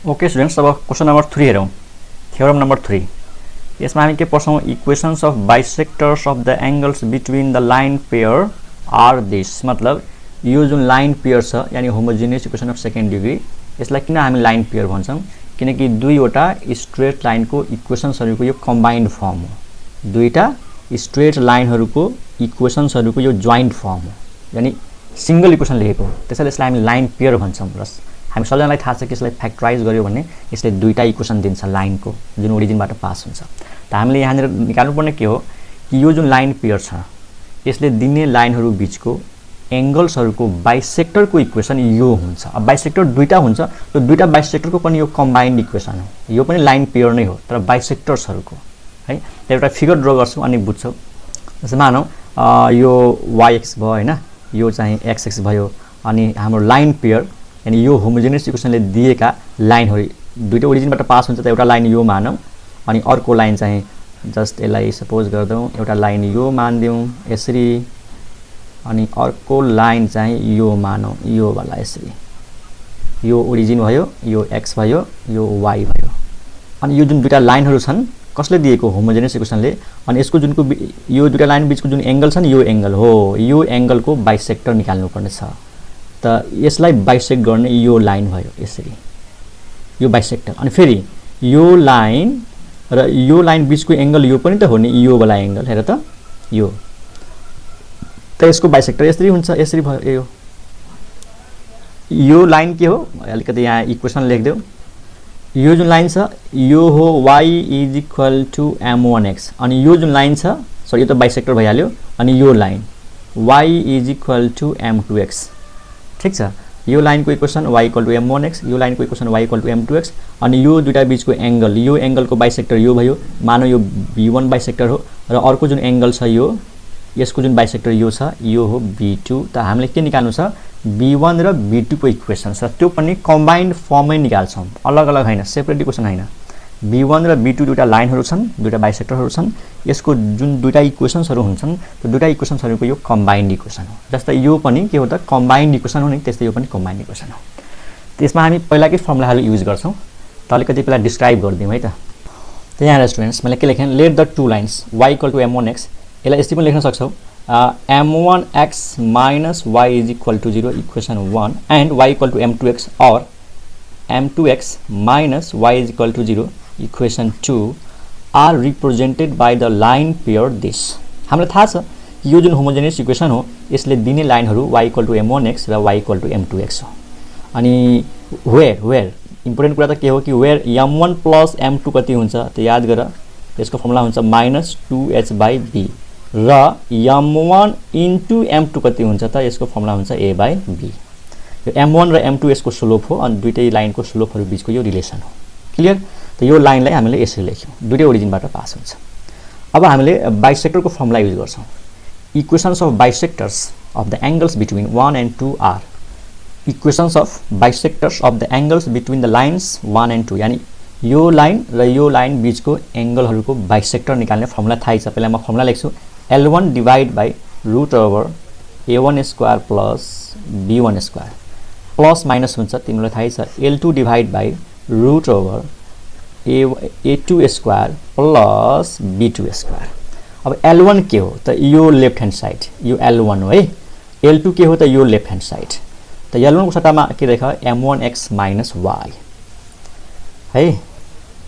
Okay students, अब question number 3 हेरौँ। Theorem number 3 यसमा हामी के पढ्छौँ? Equations of bisectors of the angles between the line pair are this. मतलब यो जुन लाइन पेयर छ यानी homogeneous equation of second degree, यसलाई किन हामी लाइन पेयर भन्छौँ? किनकि दुईवटा स्ट्रेट लाइनको इक्वेशन्सहरूको यो कम्बाइन्ड फर्म हो। दुईटा स्ट्रेट लाइनहरूको इक्वेशन्सहरूको यो जोइन्ट फर्म हो, यानी सिंगल इक्वेसन लेखेको हो। त्यसैले यसलाई हामी लाइन पेयर भन्छौँ। प्लस हामी सबैजनालाई थाहा छ कि यसलाई फ्याक्टराइज गर्यो भने यसले दुईटा इक्वेसन दिन्छ लाइनको, जुन ओरिजिनबाट पास हुन्छ। त हामीले यहाँनिर निकाल्नुपर्ने के हो कि यो जुन लाइन पेयर छ यसले दिने लाइनहरू बीचको एंगल्सहरूको बाइसेक्टरको इक्वेसन यो हुन्छ। अब बाइसेक्टर दुईटा हुन्छ, त्यो दुईटा बाइसेक्टरको पनि यो कम्बाइन्ड इक्वेसन हो। यो पनि लाइन पेयर नै हो तर बाइसेक्टर्सहरूको है। त एउटा फिगर ड्र गर्छु अनि बुझ्छौ। जस्तै मानौ यो yx भयो हैन, यो चाहिँ xx भयो, अनि हाम्रो लाइन पेयर यानी यो होमोजिनियस इक्वेसनले दिएका लाइनहरु दुईटा ओरिजिनबाट पास हुन्छ। त एउटा लाइन यो मानौं अनि अर्को लाइन चाहिँ जस्ट यसलाई सपोज गर्दौं एउटा लाइन यो मान्दियौं यसरी, अनि अर्को लाइन चाहिँ यो मानौं यो वाला यसरी। यो ओरिजिन भयो, यो x भयो, यो y भयो। अनि यो जुन दुईटा लाइनहरु छन् कसले दिएको? होमोजिनियस इक्वेसनले। अनि यसको जुनको यो दुईटा लाइन बीचको जुन एंगल छ नि यो एंगल हो। यो एंगलको बाइसेक्टर निकाल्नु पर्ने छ। त यसलाई बाइसेक्ट गर्ने यो लाइन भयो यसरी, यो बाइसेक्टर। अनि फेरि यो लाइन र यो लाइन बीचको एंगल यो पनि त हो नि, यो वाला एंगल हेर त यो। त यसको बाइसेक्टर यसरी हुन्छ, यसरी भयो। यो लाइन के हो? अलिकति यहाँ इक्वेसन लेख्देऊ। यो जुन लाइन छ यो हो y = m1x, अनि यो जुन लाइन छ सरी यो त बाइसेक्टर भइहाल्यो। अनि यो लाइन y = m2x, ठीक छ। यो लाइनको इक्वेसन y = m1x, यो लाइनको इक्वेसन y = m2x। अनि यो दुईटा बीचको एंगल, यो एंगलको बाइसेक्टर यो भयो। मानौ यो b1 बाइसेक्टर हो र अर्को जुन एंगल छ यो, यसको जुन बाइसेक्टर यो छ यो हो b2। त हामीले के निकाल्नु छ? b1 र b2 को इक्वेसन छ, त्यो पनि कम्बाइन्ड फर्ममै निकाल्छौं, अलग अलग हैन, सेपरेट इक्वेसन हैन। b1 र b2 दुईटा लाइनहरु छन्, दुईटा बाइसेक्टरहरु छन्। यसको जुन दुईटा इक्वेसन्सहरु हुन्छन् त्यो दुईटा इक्वेसन्सहरुको यो कम्बाइन्ड इक्वेसन हो। जस्तै यो पनि के हो त? कम्बाइन्ड इक्वेसन हो नि, त्यस्तै यो पनि कम्बाइन्ड इक्वेसन हो। त्यसमा हामी पहिलाकै फर्मुलाहरु युज गर्छौं। त अलिकति पहिला डिस्क्राइब गर्दियौ है त। त यहाँ स्टुडेन्ट्स मैले के लेखेँ? Let the two lines y = m1x, यसलाई यसरी पनि लेख्न सक्छौ m1x - y = 0 equation 1 and y = m2x or m2x - y = 0 equation 2 are represented by the line pair this। हामीलाई थाहा छ यो जुन होमोजिनियस इक्वेसन हो यसले दिने लाइनहरु y = m1x र y = m2x हो। अनि वेयर इम्पोर्टेन्ट कुरा त के हो कि वेयर m1 + m2 कति हुन्छ? त याद गर यसको फर्मुला हुन्छ -2h/b र m1 * m2 कति हुन्छ? त यसको फर्मुला हुन्छ a/b। यो m1 र m2 यसको स्लोप हो अनि दुईटै लाइनको स्लोपहरु बीचको यो रिलेसन हो। क्लियर? त यो लाइनलाई हामीले यसरी लेख्यौं, दुईटै ओरिजिनबाट पास हुन्छ। अब हामीले बाइसेक्टरको फर्मुला युज गर्छौं। Equations of bisectors of the angles between 1 and 2 are. Equations of bisectors of the angles between the lines 1 and 2, यानी यो लाइन र यो लाइन बीचको एंगलहरुको बाइसेक्टर निकाल्ने फर्मुला थाहै छ। पहिला म फर्मुला लेख्छु L1 / √a1² + b1² plus minus हुन्छ, तिमीलाई थाहै छ L2 / √a2² + b2²। अब L1 के हो त? यो लेफ्ट ह्यान्ड साइड, यो L1 हो है। L2 के हो त? यो लेफ्ट ह्यान्ड साइड। त L1 को सट्टामा के लेख? m1x - y है।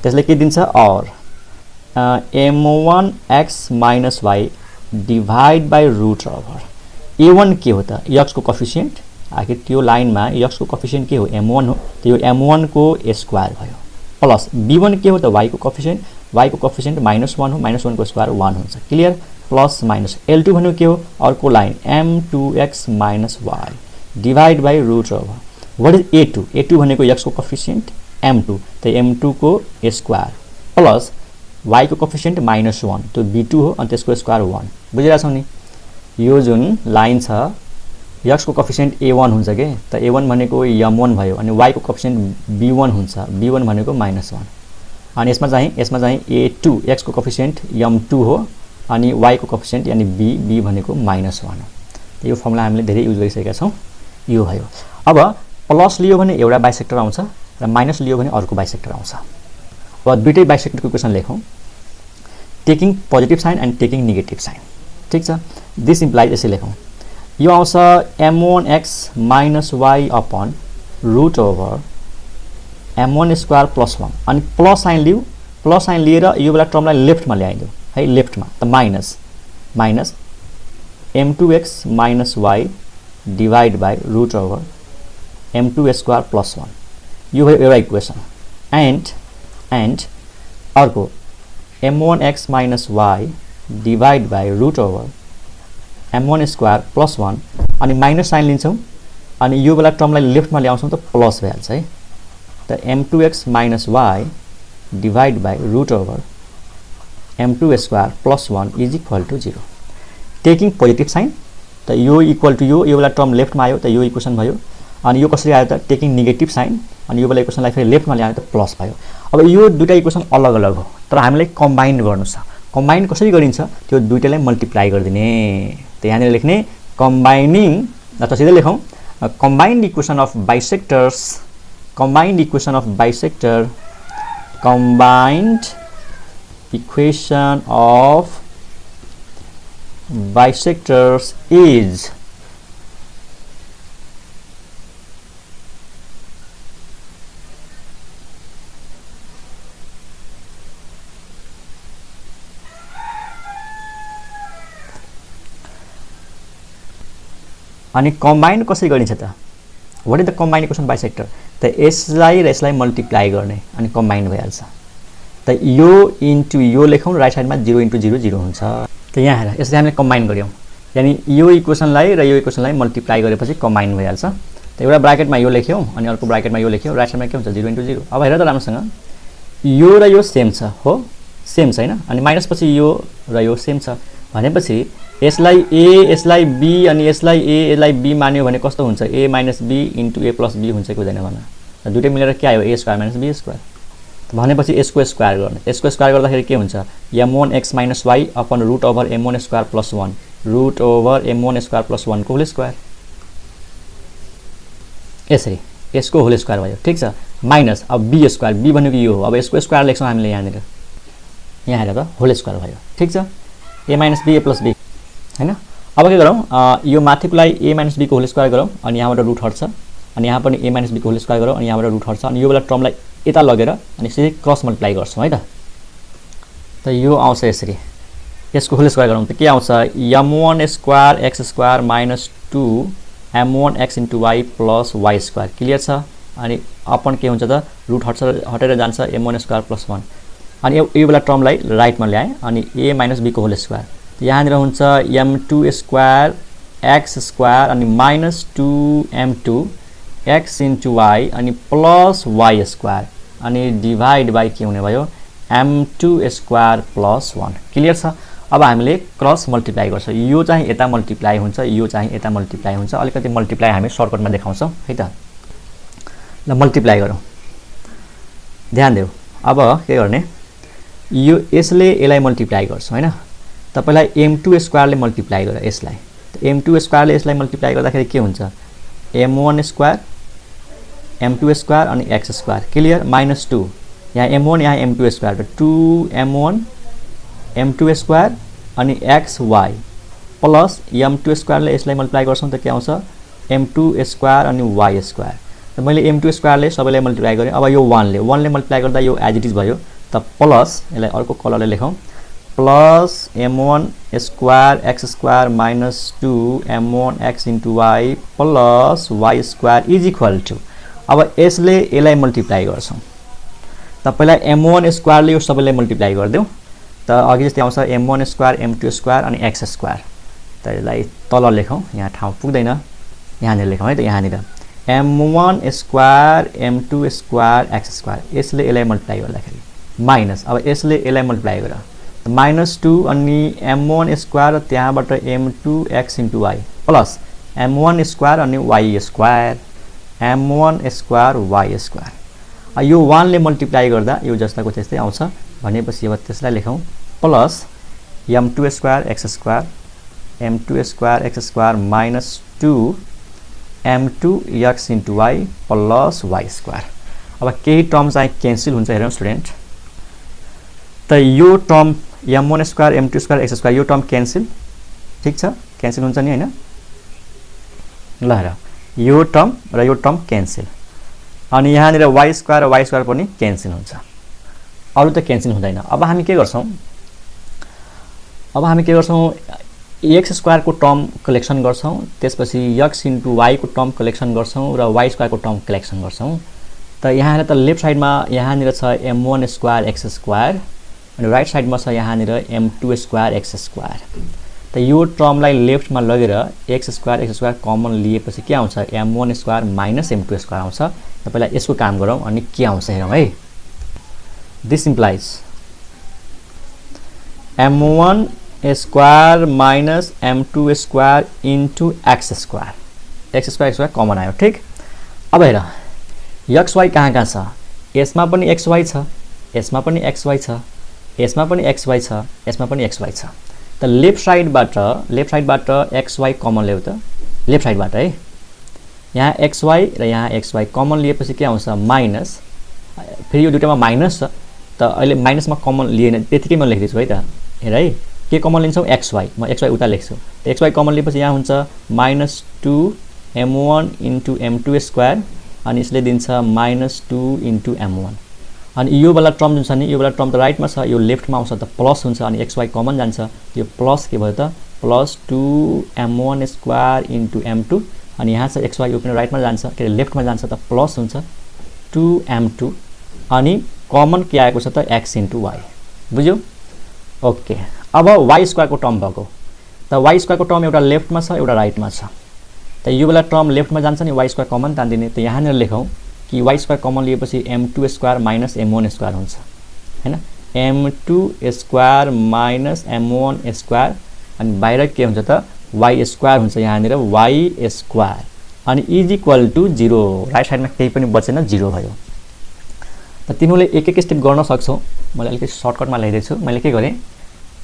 त्यसले के दिन्छ? और m1x - y divide by √। a1 के हो त? x को कोफिसिएन्ट। आखिर त्यो लाइनमा x को कोफिसिएन्ट के हो? m1 हो। त यो m1 को स्क्वायर भयो। प्लस b1 के हो त? y को कोफिसिएन्ट। y को कोफिसिएन्ट -1 हो, -1 को स्क्वायर 1 हुन्छ। क्लियर? प्लस माइनस L2 भन्नु के हो? अर्को line m2x - y divide by √। What is a2? a2 भनेको x को कोफिसिएन्ट m2, त m2 को स्क्वायर प्लस y को कोफिसिएन्ट -1, त्यो b2 हो अनि त्यसको स्क्वायर 1। बुझिरहेछौ नि? यो जुन लाइन छ x को कोफिसिएन्ट a1 हुन्छ के, त a1 भनेको m1 भयो अनि y को कोफिसिएन्ट b1 हुन्छ, b1 भनेको -1। अनि यसमा चाहिँ a2 x को कोफिसिएन्ट m2 हो अनि y को कोफिसिएन्ट यानी b भनेको -1 हो। त यो फर्मुला हामीले धेरै युज गरिसकेका छौं, यो भयो। अब प्लस लियो भने एउटा बाइसेक्टर आउँछ र माइनस लियो भने अर्को बाइसेक्टर आउँछ। अब दुईटै बाइसेक्टरको इक्वेसन लेखौँ, taking positive sign and taking negative sign. ठिक छ, दिस इम्प्लाइज यसै लेखौँ, यो आउँछ m1x minus y upon root over m1 square plus 1 अनि प्लस साइन लिऊ, प्लस साइन लिएर यो बेला टर्मलाई लेफ्टमा ल्याइदियो है, लेफ्टमा त minus minus m2x minus y divide by root over m2 square plus 1, यो भयो एउटा इक्वेसन। एन्ड अर्को m1x minus y divide by root over m1 square plus 1 अनि माइनस साइन लिन्छौँ अनि यो बेला टर्मलाई लेफ्टमा ल्याउँछौँ त प्लस भइहाल्छ है। त m2x minus y divide by root over m2 square plus 1 is equal to 0। Taking positive sign, त यो इक्वल टू यो बेला टर्म लेफ्टमा आयो त यो इक्वेसन भयो। अनि यो कसरी आयो त टेकिङ नेगेटिभ साइन, अनि यो बेला इक्वेसनलाई फेरि लेफ्टमा ल्यायो त प्लस भयो। अब यो दुईटा इक्वेसन अलग अलग हो तर हामीलाई कम्बाइन गर्नु छ। कम्बाइन कसरी गरिन्छ, त्यो दुईटालाई मल्टिप्लाई गरिदिने। त यहाँनिर लेख्ने कम्बाइनिङ, त सिधै लेखौँ, combined equation of bisectors, combined equation of bisector, combined equation of bisectors is अनि कम्बाइन कसरी गरिन्छ त, what is the combine equation bisector, त यसलाई र यसलाई मल्टिप्लाई गर्ने अनि कम्बाइन भइहाल्छ। त यो इन्टु यो लेखौँ, राइट साइडमा 0 इन्टु 0 0 हुन्छ। त यहाँ हेर यसरी हामीले कम्बाइन गऱ्यौँ, यानि यो इक्वेसनलाई र यो इक्वेसनलाई मल्टिप्लाई गरेपछि कम्बाइन भइहाल्छ। त एउटा ब्राकेटमा यो लेख्यौँ अनि अर्को ब्राकेटमा यो लेख्यौँ, राइट साइडमा के हुन्छ 0 इन्टु 0। अब हेर त राम्रोसँग, यो र यो सेम छ, हो सेम छ होइन, अनि माइनस पछि यो र यो सेम छ भनेपछि यसलाई a यसलाई b अनि यसलाई a यसलाई b मान्यो भने कस्तो हुन्छ, a minus b into a plus b हुन्छ कि हुँदैन भन। दुईटै मिलेर के आयो, a square minus b square. भनेपछि यसको स्क्वायर गर्ने, यसको स्क्वायर गर्दाखेरि के हुन्छ, m1x minus y upon root over m1 square plus 1 root over m1 square plus 1 को होल स्क्वायर, यसरी यसको होल स्क्वायर भयो। ठिक छ, माइनस अब b स्क्वायर, b भनेको यो हो, अब यसको स्क्वायर लेख्छौँ हामीले यहाँनिर, यहाँ हेर त होल स्क्वायर भयो। ठिक छ, a minus b a plus b हैन। अब के गरौँ, यो माथिकोलाई a माइनस b को होल स्क्वायर गरौँ अनि यहाँबाट रुट हट्छ अनि यहाँ पनि a माइनस b को होल स्क्वायर गरौँ अनि यहाँबाट रुट हट्छ अनि यो बेला टर्मलाई यता लगेर अनि यसरी क्रस मल्टिप्लाई गर्छौँ है त। त यो आउँछ यसरी, यसको होल स्क्वायर गरौँ त के आउँछ, m1 square x square minus 2 m1x into y plus y square. Clear छ, अनि अपन के हुन्छ त रुट हटेर जान्छ m1 स्क्वायर प्लस 1 अनि यो बेला टर्मलाई राइटमा ल्याएँ अनि a माइनस b को होल स्क्वायर। यहाँनिर हुन्छ m2 स्क्वायर x स्क्वायर अनि minus 2m2 x into y अनि प्लस y स्क्वायर अनि डिभाइड बाई के हुने भयो m2 स्क्वायर प्लस 1। क्लियर छ, अब हामीले क्रस मल्टिप्लाई गर्छ, यो चाहिँ यता मल्टिप्लाई हुन्छ, यो चाहिँ यता मल्टिप्लाई हुन्छ। अलिकति मल्टिप्लाई हामी सर्टकटमा देखाउँछौँ है त। ल मल्टिप्लाई गरौँ, ध्यान देऊ। अब के गर्ने, यो यसले यसलाई मल्टिप्लाई गर्छ होइन, तपाईलाई m2 स्क्वायरले मल्टिप्लाई गर यसलाई, m2 स्क्वायरले यसलाई मल्टिप्लाई गर्दाखेरि के हुन्छ, m1 स्क्वायर m2 स्क्वायर अनि x स्क्वायर। क्लियर, माइनस 2 यहाँ m1 यहाँ m2 square, 2m1 m2 square अनि xy प्लस m2 स्क्वायरले यसलाई मल्टिप्लाई गर्छौँ त के आउँछ, m2 स्क्वायर अनि y स्क्वायर। त मैले m2 स्क्वायरले सबैलाई मल्टिप्लाई गरेँ, अब यो 1 ले मल्टिप्लाई गर्दा यो एज इट इज भयो। त प्लस यसलाई अर्को कलरले लेखौँ, plus m1 square x square minus 2m1 x into y plus y square is equal to, अब यसले यसलाई मल्टिप्लाई गर्छौँ त पहिला m1 स्क्वायरले यो सबैलाई मल्टिप्लाई गरिदेऊ त अघि जस्तै आउँछ m1 स्क्वायर m2 स्क्वायर अनि x स्क्वायर। त यसलाई तल लेखौँ, यहाँ ठाउँ पुग्दैन, यहाँनिर लेखौँ है त, यहाँनिर m1 square m2 square x square, यसले यसलाई मल्टिप्लाई गर्दाखेरि माइनस, अब यसले यसलाई मल्टिप्लाई गर माइनस 2 अनि m1 स्क्वायर त्यहाँबाट m2 x into y plus m1 square अनि y square m1 square y square. यो 1 ले मल्टिप्लाई गर्दा यो जस्ताको त्यस्तै आउँछ भनेपछि अब त्यसलाई लेखौँ plus m2 square x square m2 square x square minus 2 m2 x into y plus y square. अब केही टर्म चाहिँ क्यान्सल हुन्छ हेरौँ स्टुडेन्ट। त यो term m1 square m2 square x square यो टर्म क्यान्सल, ठीक छ, क्यान्सल हुन्छ नि हैन। ल हेर यो टर्म र यो टर्म क्यान्सल, अनि यहाँनिर y स्क्वायर पनि क्यान्सल हुन्छ, अरु त क्यान्सल हुँदैन। अब हामी के गर्छौं, x स्क्वायर को टर्म कलेक्सन गर्छौं, त्यसपछि x * y को टर्म कलेक्सन गर्छौं र y स्क्वायर को टर्म कलेक्सन गर्छौं। त यहाँनिर त लेफ्ट साइडमा यहाँनिर छ m1 स्क्वायर x स्क्वायर अनि राइट साइडमा छ यहाँनिर m2 स्क्वायर x स्क्वायर। त यो टर्मलाई लेफ्टमा लगेर x स्क्वायर कमन लिएपछि के आउँछ, m1 square minus m2 square आउँछ। त पहिला यसको काम गरौँ अनि के आउँछ हेरौँ है। This implies m1 square minus m2 square into x square common आयो, ठीक। अब हेर xy कहाँ छ, यसमा पनि xy छ, यसमा पनि xy छ, यसमा पनि xy छ, यसमा पनि xy छ। त लेफ्ट साइडबाट xy कमन ल्याउ त, लेफ्ट साइडबाट है। यहाँ xy र यहाँ xy कमन लिएपछि के आउँछ माइनस, फेरि यो दुईटामा माइनस छ त अहिले माइनसमा कमन लिएन त्यतिकै म लेख्दैछु है त। हेर है के कमन लिन्छौँ xy, म xy उता लेख्छु। त xy कमन लिएपछि यहाँ हुन्छ -2 m1 इन्टु m2 स्क्वायर अनि यसले दिन्छ -2 इन्टु m1। अनि यो वाला टर्म जुन छ नि, यो वाला टर्म त राइटमा छ, यो लेफ्टमा आउँछ त प्लस हुन्छ अनि xy कमन जान्छ, यो प्लस के भयो त +2 m1 स्क्वायर इन्टु m2 अनि यहाँ छ xy यो पनि राइटमा जान्छ के लेफ्टमा जान्छ त प्लस हुन्छ 2m2 अनि कमन के आएको छ त x इन्टु y, बुझ्यौ। ओके अब y स्क्वायर को टर्म भएको, त y स्क्वायर को टर्म एउटा लेफ्टमा छ एउटा राइटमा छ। त यो वाला टर्म लेफ्टमा जान्छ नि y स्क्वायर कमन तान्दिने, त यहाँनिर लेखौँ कि y स्क्वायर कमन लिएपछि m2 square minus m1 square हुन्छ हैन, m2 square minus m1 square अनि बाहिर के हुन्छ त y स्क्वायर हुन्छ, यहाँनिर y स्क्वायर अनि इज इक्वल टु 0। राइट साइडमा केही पनि बचेन, 0 भयो। त तिमीले एक एक स्टेप गर्न सक्छौ, मैले अलिकति सर्टकटमा लेख्दैछु। मैले के गरेँ,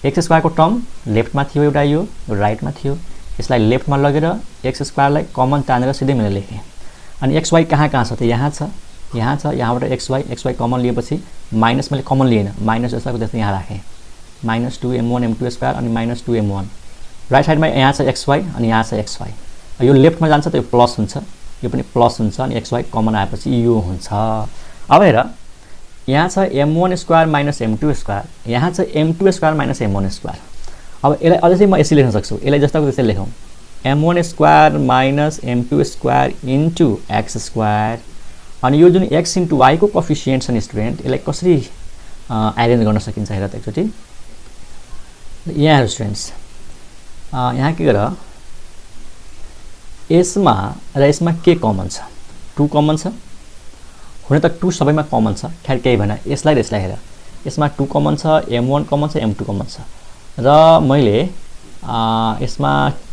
x स्क्वायर को टर्म लेफ्टमा थियो एउटा, यो राइटमा थियो, यसलाई लेफ्टमा लगेर x स्क्वायरलाई कमन तानेर सिधै मैले लेखेँ। अनि xy कहाँ छ त यहाँ छ, यहाँबाट xy कमन लिएपछि माइनस मैले कमन लिएन, माइनस जस्ताको त्यस्तै यहाँ राखेँ, -2 m1 m2 स्क्वायर अनि -2 m1। राइट साइडमा यहाँ छ xy अनि यहाँ छ xy, यो लेफ्टमा जान्छ त यो प्लस हुन्छ, यो पनि प्लस हुन्छ अनि xy कमन आएपछि यो हुन्छ। अब हेर यहाँ छ m1 square minus m2 square, यहाँ छ m2 square minus m1 square. अब यसलाई अझै चाहिँ म यसरी लेख्न सक्छु, यसलाई जस्ताको त्यस्तै लेखौँ m1 square minus m2 square into x square अनि यो जुन x इन्टु y को कोफिसिएन्ट छ नि स्टुडेन्ट, यसलाई कसरी एरेन्ज गर्न सकिन्छ हेर त एकचोटि। यहाँ स्टुडेन्ट्स यहाँ के गर, यसमा र यसमा के कमन छ, 2 कमन छ, हुन त 2 सबैमा कमन छ, खैर केही भएन। यसलाई र यसलाई हेर, यसमा 2 कमन छ, m1 कमन छ, m2 कमन छ र मैले यसमा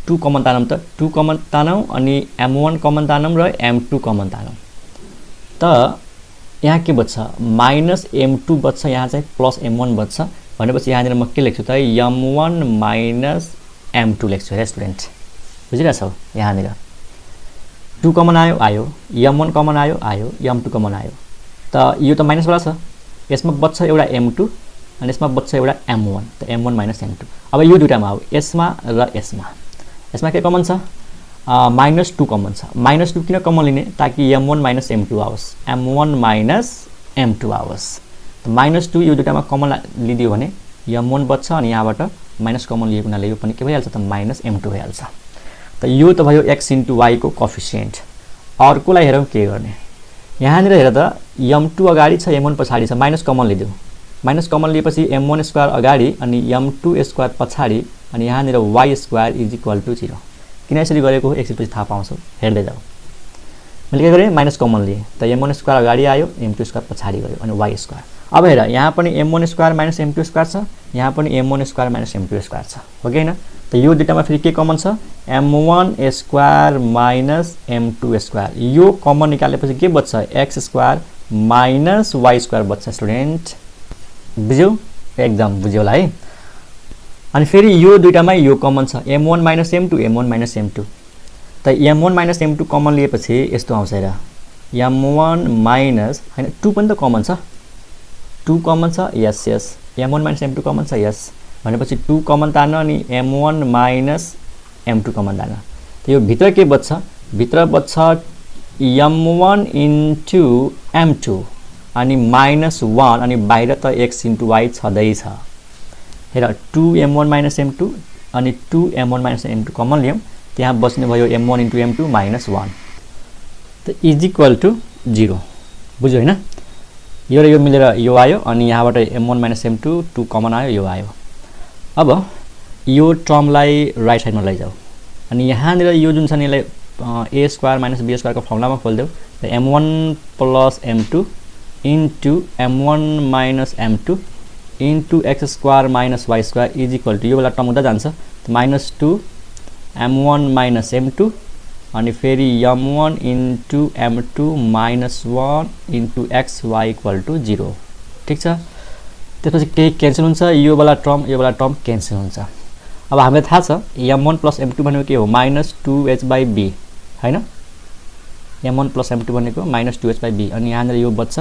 2 कमन तानौँ त 2 कमन तानौँ अनि m1 कमन तानौँ र m2 कमन तानौँ त यहाँ के बच्छ -m2 बच्छ, यहाँ चाहिँ +m1 बच्छ भनेपछि यहाँनिर म के लेख्छु त m1 - m2 लेख्छु है स्टुडेन्ट, बुझिरहेछौ। यहाँनिर 2 कमन आयो m1 कमन आयो m2 कमन आयो, त यो त माइनस वाला छ, यसमा बच्छ एउटा m2 अनि यसमा बच्छ एउटा m1, त m1 - m2। अब यो दुईटामा हो, यसमा र यसमा के कमन छ -2 कमन छ। -2 किन कमन लिने ताकि m1 - m2 आओस्, m1 - m2 आओस्। त -2 यो दुईटामा कमन लिदियो भने m1 बच्छ अनि यहाँबाट माइनस कमन लिएको हुनाले यो पनि के भइहाल्छ त -m2 भइहाल्छ। त यो त भयो x इन्टु y को कोफिसिएन्ट। अर्कोलाई हेरौँ के गर्ने, यहाँनिर हेर त m2 अगाडि छ m1 पछाडि छ, माइनस कमन लिदियो, माइनस कमन लिएपछि m1 स्क्वायर अगाडि अनि m2 स्क्वायर पछाडि अनि यहाँनिर y square is equal to 0। किन यसरी गरेको एकछिनपछि थाहा पाउँछौ, हेर्दै जाऊ। मैले के गरेँ माइनस कमन लिएँ त m1 स्क्वायर अगाडि आयो, m2 स्क्वायर पछाडि गयो अनि y स्क्वायर। अब हेर यहाँ पनि m1 square minus m2 square छ, यहाँ पनि m1 square minus m2 square छ, हो कि हैन। त यो दुईटामा फेरि के कमन छ m1 square minus m2 square, यो कमन निकालेपछि के बच्छ x square minus y square बच्छ स्टुडेन्ट, बुझ्यौ, एकदम बुझ्यौ होला है। अनि फेरि यो दुईटामा यो कमन छ m1 - m2 m1 - m2, त m1 - m2 कमन लिएपछि यस्तो आउँछ हेर m1 माइनस हैन 2 पनि त कमन छ 2 कमन छ यस यस m1 माइनस m2 कमन छ यस भनेपछि 2 कमन तार्न अनि m1 minus m2 common Tarn त यो भित्र के बच्छ भित्र बच्छ m1 इन्टु m2 अनि माइनस 1 अनि बाहिर त x इन्टु y छँदै छ हेर 2m1 माइनस m2 अनि 2m1 माइनस m2 कमन लियौं त्यहाँ बच्ने भयो m1 इन्टु m2 माइनस 1 त इज इक्वल टु 0 बुझ्यो हैन यो र यो मिलेर यो आयो अनि यहाँबाट m1 माइनस m2 2 कमन आयो यो आयो अब यो टर्मलाई राइट साइडमा लैजाऊ अनि यहाँनिर यो जुन छ नि यसलाई a square minus b square को फर्मुलामा खोल्देऊ त m1 plus m2 into m1 minus m2 into x square minus y square is equal to यो वाला टर्म उता जान्छ माइनस 2 m1 माइनस m2 अनि फेरि m1 into m2 minus 1 into xy equal to 0 ठीक छ त्यसपछि केही क्यान्सल हुन्छ यो वाला टर्म क्यान्सल हुन्छ अब हामीलाई थाहा छ m1 प्लस m2 भनेको के हो माइनस 2h/b हैन m1 प्लस m2 भनेको माइनस 2h/b अनि यहाँनिर यो बच्छ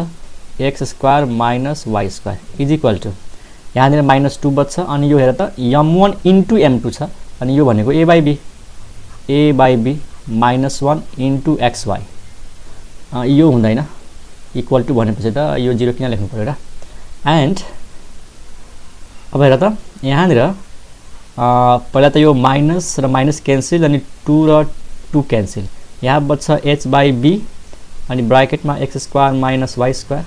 x square minus y square is equal to यहाँनिर माइनस 2 बच्छ अनि यो हेर त m1 इन्टु m2 छ अनि यो भनेको a/b माइनस 1 इन्टु xy यो हुँदैन इक्वल टु भनेपछि त यो 0 किन लेख्नु पर्यो र एन्ड अब हेर त यहाँनिर पहिला त यो माइनस र माइनस क्यान्सल अनि 2 र 2 क्यान्सल यहाँ बच्छ h/b अनि ब्राकेटमा x square minus y square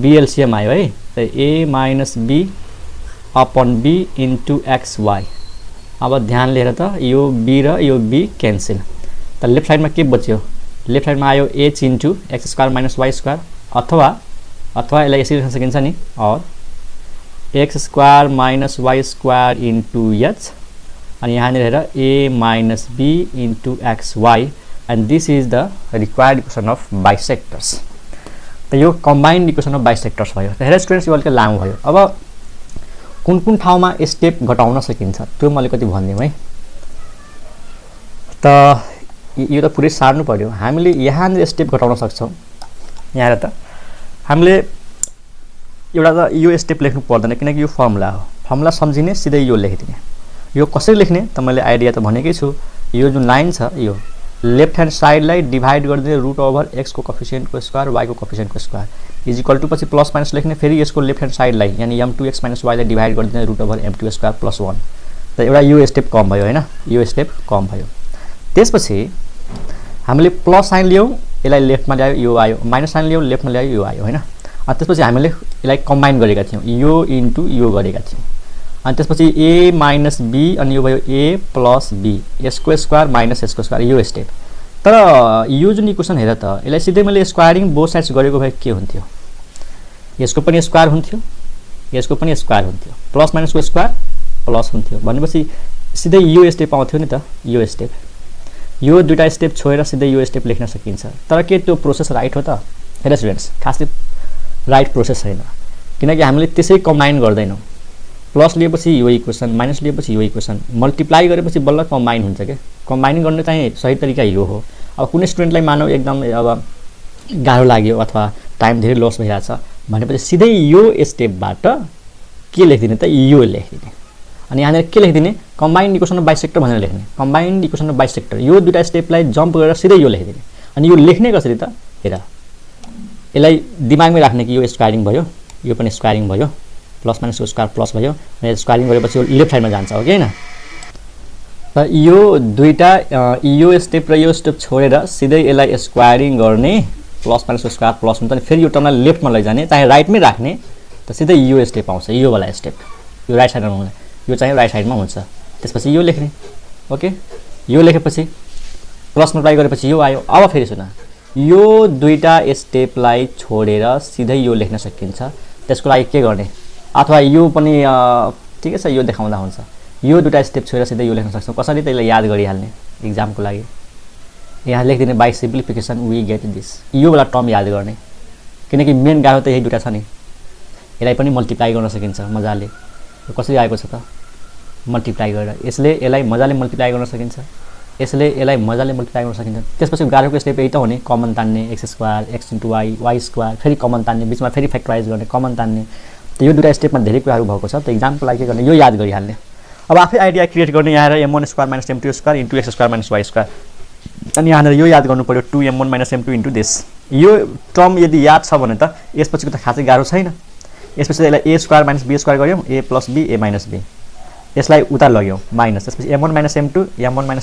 b LCM आयो है त a minus b upon b into xy अब ध्यान लिएर त यो b र यो b क्यान्सल त लेफ्ट साइडमा के बच्यो लेफ्ट साइडमा आयो h into x square minus y square अथवा यसलाई यसरी लेख्न सकिन्छ नि और x square minus y square into h अनि यहाँनिर हेर a minus b into xy and this is the required equation of bisectors त यो कम्बाइन्ड इक्वेसन अफ बाइसेक्टर्स भयो त हेर स्टुडेन्ट्स यो अलिकति लामो भयो अब कुन ठाउँमा स्टेप घटाउन सकिन्छ त्यो म अलिकति भनिदिउँ है त यो त पुरै सार्नु पर्यो हामीले यहाँनिर स्टेप घटाउन सक्छौँ यहाँ त हामीले एउटा त यो स्टेप लेख्नु पर्दैन किनकि यो फर्मुला हो फर्मुला सम्झिने सिधै यो लेखिदिने यो कसरी लेख्ने त मैले आइडिया त भनेकै छु यो जुन लाइन छ यो लेफ्ट ह्यान्ड साइडलाई डिभाइड गरिदिने रुट ओभर x को कोफिसिएन्टको स्क्वायर y को कोफिसिएन्टको स्क्वायर इज इक्वल टु पछि प्लस माइनस लेख्ने फेरि यसको लेफ्ट ह्यान्ड साइडलाई यानी m2x माइनस y लाई डिभाइड गरिदिने root over m2 square plus 1 त एउटा यो स्टेप कम भयो हैन यो स्टेप कम भयो त्यसपछि हामीले प्लस साइन लियौ यसलाई लेफ्टमा ल्यायो यो आयो माइनस साइन लियौ लेफ्टमा ल्यायो यो आयो हैन अनि त्यसपछि हामीले यसलाई कम्बाइन गरेका थियौं यो इन्टु यो गरेका थियौं अनि त्यसपछि a माइनस b अनि यो भयो a प्लस b यसको स्क्वायर माइनस यसको स्क्वायर यो स्टेप तर यो जुन इक्वेसन हेर त यसलाई सिधै मैले स्क्वायरिङ बोथ साइड्स गरेको भए के हुन्थ्यो यसको पनि स्क्वायर हुन्थ्यो यसको पनि स्क्वायर हुन्थ्यो प्लस माइनसको स्क्वायर प्लस हुन्थ्यो भनेपछि सिधै यो स्टेप आउँथ्यो नि त यो स्टेप यो दुईटा स्टेप छोडेर सिधै यो स्टेप लेख्न सकिन्छ तर के त्यो प्रोसेस राइट हो त हेर स्टुडेन्ट्स खासै राइट प्रोसेस छैन किनकि हामीले त्यसै कम्बाइन गर्दैनौं प्लस लिएपछि यो इक्वेसन माइनस लिएपछि यो इक्वेसन मल्टिप्लाई गरेपछि बल्ल कम्बाइन हुन्छ के कम्बाइन गर्ने चाहिँ सही तरिका यो हो अब कुनै स्टुडेन्टलाई मानौ एकदम अब गाह्रो लाग्यो अथवा टाइम धेरै लस भइराछ भनेपछि सिधै यो स्टेपबाट के लेख्दिने त यो लेख्दिने अनि यहाँनिर के लेख्दिने कम्बाइन्ड इक्वेसन अफ बाइसेक्टर भनेर लेख्ने कम्बाइन्ड इक्वेसन अफ बाइसेक्टर यो दुईटा स्टेपलाई जम्प गरेर सिधै यो लेख्दिने अनि यो लेख्ने कसरी त हेर यसलाई दिमागमै राख्ने कि यो स्क्वायरिङ भयो यो पनि स्क्वायरिङ भयो प्लस माइनसको स्क्वायर प्लस भयो अनि स्क्वायरिङ गरेपछि यो लेफ्ट साइडमा जान्छ हो कि हैन त यो दुईटा यो स्टेप र यो स्टेप छोडेर सिधै यसलाई स्क्वायरिङ गर्ने प्लस माइनसको स्क्वायर प्लस हुन्छ अनि फेरि यो टर्मलाई लेफ्टमा लैजाने चाहे राइटमै राख्ने त सिधै यो स्टेप आउँछ यो वाला स्टेप यो राइट साइडमा हुने यो चाहिँ राइट साइडमा हुन्छ त्यसपछि यो लेख्ने ओके यो लेखेपछि प्लस मल्टिप्लाई गरेपछि यो आयो अब फेरि सुन यो दुईटा स्टेपलाई छोडेर सिधै यो लेख्न सकिन्छ त्यसको लागि के गर्ने अथवा यो पनि ठिकै छ यो देखाउँदा हुन्छ यो दुईटा स्टेप छोडेर सिधै यो लेख्न सक्छौं कसरी त्यसलाई याद गरिहाल्ने एक्जामको लागि यहाँ लेखिदिने by simplification we get this यो वाला टर्म याद गर्ने किनकि मेन गाह्रो त यही दुईटा छ नि यसलाई पनि मल्टिप्लाई गर्न सकिन्छ मजाले कसरी आएको छ त मल्टिप्लाई गरेर यसलाई मजाले मल्टिप्लाई गर्न सकिन्छ यसले यसलाई मजाले मल्टिप्लाई गर्न सकिन्छ। त्यसपछि गाह्रोको स्टेप यही त हो नि, कमन तान्ने x square x into y y square, फेरि कमन तान्ने, बिचमा फेरि फ्याक्टराइज गर्ने, कमन तान्ने। त यो दुईवटा स्टेपमा धेरै कुराहरू भएको छ। त इक्जामको लागि के गर्ने, यो याद गरिहाल्ने। अब आफै आइडिया क्रिएट गर्ने, यहाँ आएर m1 square minus m2 square into x square minus y square, अनि यहाँनिर यो याद गर्नु पऱ्यो 2m1 minus m2 into this. यो टर्म यदि याद छ भने त यसपछिको त खासै गाह्रो छैन। यसपछि यसलाई a square minus b square गऱ्यौँ, a plus b a minus b, यसलाई उता लग्यौँ माइनस, त्यसपछि m1 माइनस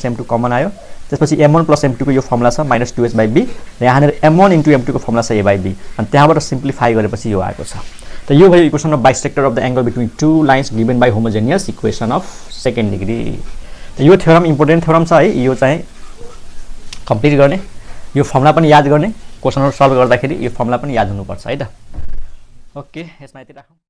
m2 कमन आयो, त्यसपछि m1 प्लस m2 को यो फर्मुला छ माइनस 2h बाई b, र यहाँनिर m1 इन्टु m2 को फर्मुला छ a बाई b, अनि त्यहाँबाट सिम्प्लिफाई गरेपछि यो आएको छ। त यो भयो equation of bisector of the angle between two lines given by homogeneous equation of second degree. त यो थ्योरम इम्पोर्टेन्ट थ्योरम छ है, यो चाहिँ कम्प्लिट गर्ने, यो फर्मुला पनि याद गर्ने, क्वेसनहरु सल्भ गर्दाखेरि यो फर्मुला पनि याद हुनुपर्छ है त। ओके, यसमा यति राखौँ।